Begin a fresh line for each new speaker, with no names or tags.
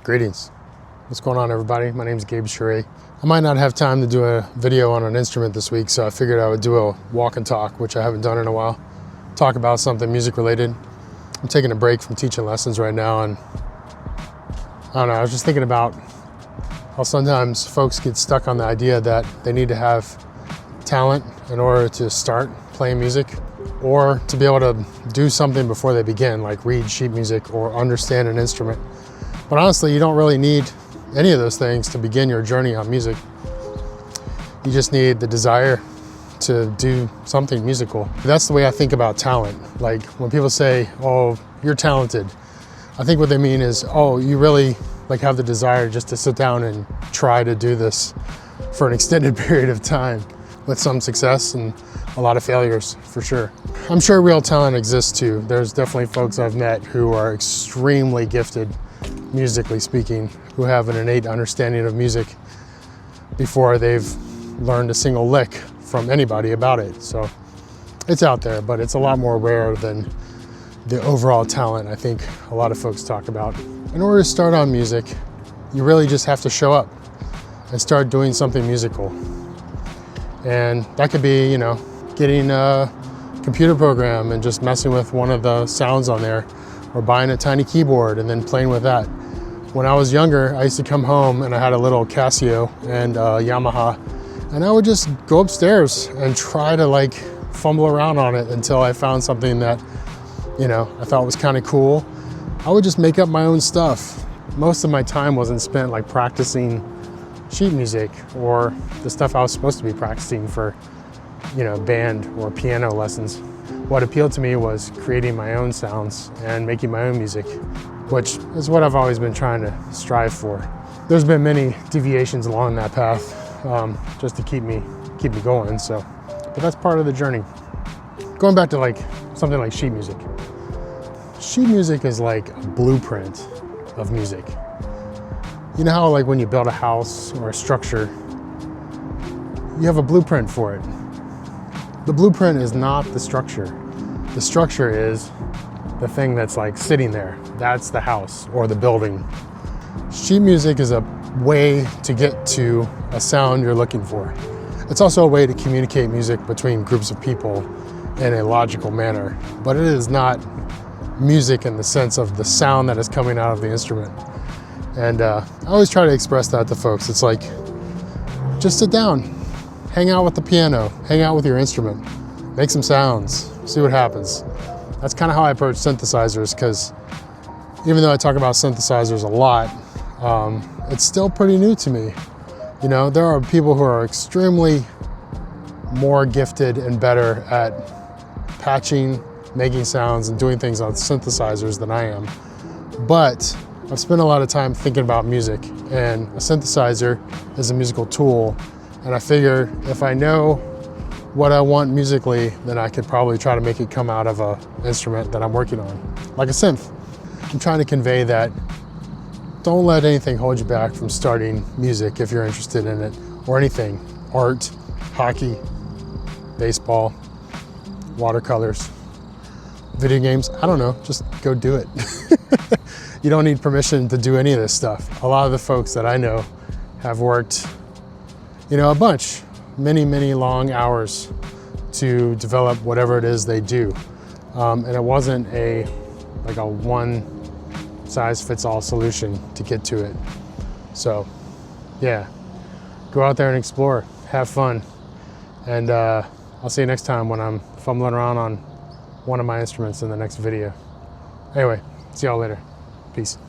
Greetings. What's going on, everybody? My name is Gabe Sheree. I might not have time to do a video on an instrument this week, so I figured I would do a walk and talk, which I haven't done in a while. Talk about something music related. I'm taking a break from teaching lessons right now, and I don't know, I was just thinking about how sometimes folks get stuck on the idea that they need to have talent in order to start playing music, or to be able to do something before they begin, like read sheet music or understand an instrument. But honestly, you don't really need any of those things to begin your journey on music. You just need the desire to do something musical. That's the way I think about talent. Like when people say, oh, you're talented, I think what they mean is, oh, you really have the desire just to sit down and try to do this for an extended period of time with some success and a lot of failures, for sure. I'm sure real talent exists too. There's definitely folks I've met who are extremely gifted, musically speaking, who have an innate understanding of music before they've learned a single lick from anybody about it. So it's out there, but it's a lot more rare than the overall talent I think a lot of folks talk about. In order to start on music, you really just have to show up and start doing something musical. And that could be, getting a computer program and just messing with one of the sounds on there, or buying a tiny keyboard and then playing with that. When I was younger, I used to come home and I had a little Casio and Yamaha, and I would just go upstairs and try to fumble around on it until I found something that, I thought was kind of cool. I would just make up my own stuff. Most of my time wasn't spent practicing sheet music or the stuff I was supposed to be practicing for, band or piano lessons. What appealed to me was creating my own sounds and making my own music, which is what I've always been trying to strive for. There's been many deviations along that path, just to keep me going. But that's part of the journey. Going back to something like sheet music. Sheet music is like a blueprint of music. You know how when you build a house or a structure, you have a blueprint for it. The blueprint is not the structure. The structure is the thing that's sitting there. That's the house or the building. Sheet music is a way to get to a sound you're looking for. It's also a way to communicate music between groups of people in a logical manner, but it is not music in the sense of the sound that is coming out of the instrument. And I always try to express that to folks. It's just sit down, hang out with the piano, hang out with your instrument, make some sounds, see what happens. That's kind of how I approach synthesizers, because even though I talk about synthesizers a lot, it's still pretty new to me. There are people who are extremely more gifted and better at patching, making sounds, and doing things on synthesizers than I am. But I've spent a lot of time thinking about music, and a synthesizer is a musical tool. And I figure if I know what I want musically, then I could probably try to make it come out of an instrument that I'm working on, like a synth. I'm trying to convey that don't let anything hold you back from starting music if you're interested in it, or anything, art, hockey, baseball, watercolors, video games, I don't know, just go do it. You don't need permission to do any of this stuff. A lot of the folks that I know have worked, a bunch, many long hours to develop whatever it is they do. And it wasn't a one size fits all solution to get to it. So yeah, go out there and explore, have fun. And I'll see you next time when I'm fumbling around on one of my instruments in the next video. Anyway, see y'all later. Peace.